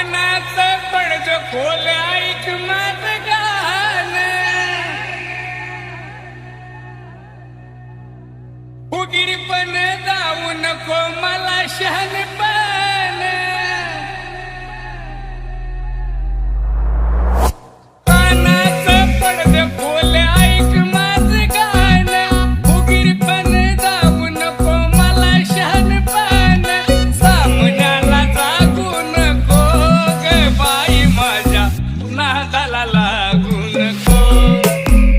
पानाचं पडद खोल ऐक माझं गाणं फुगीरपण जाऊ नको मला शहाणपण पानाचं पडद खोल ऐक माझं गाणं फुगीरपण जाऊ नको मला शहाणपण सामन्याला जागू नको ग बाई माझ्या नादाला लागू नको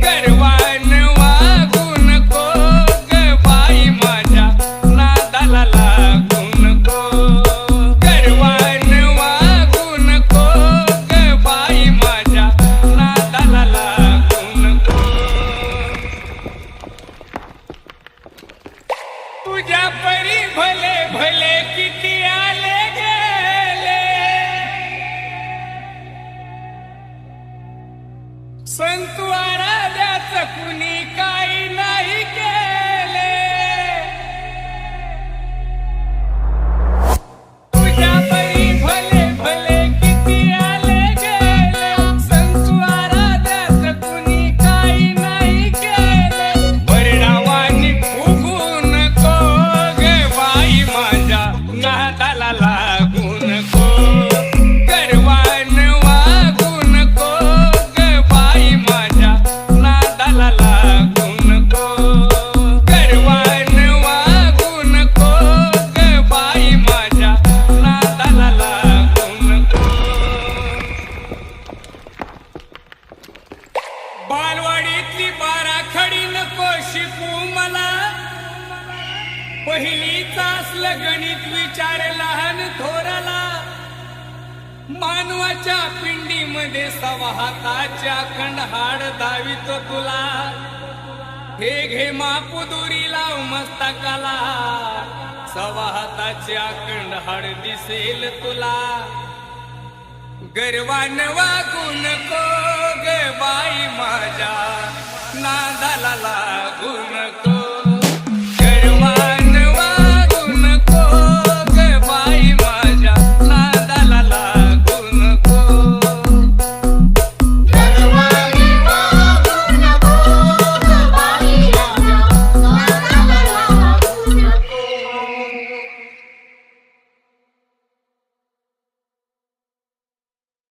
गर्वान वागू नको ग बाई माझ्या नादाला लागू नको गर्वान वागू नको ग बाई माझ्या नादाला लागू नको तुझ्या परी भले भले किती आले गेले संतू आराध्याचं कुणी काही नाही केले तुझ्या परी भले भले किती आले गेले संतू आराध्याचं कुणी काही नाही केले बरडावानी फुगू नको ग बाई माझ्या नादाला लागू नको गर्वान वागू नको ग बाई माझ्या नादाला लागू नको गर्वान वागू नको ग बाई माझ्या नादाला लागू नको बालवाडीतली बाराखडी नको शिकू मला पहिलीच असलं गणित विचार लहान थोराला मानवाच्या पिंडीमध्ये सवा हाताच्या अखंड हाड दावितो तुला हे घे मापू दुरी लाव मस्तकाला सवा हाताचे अखंड हाड दिसेल तुला गर्वान वागू नको ग बाई माझ्या नादाला लागू नको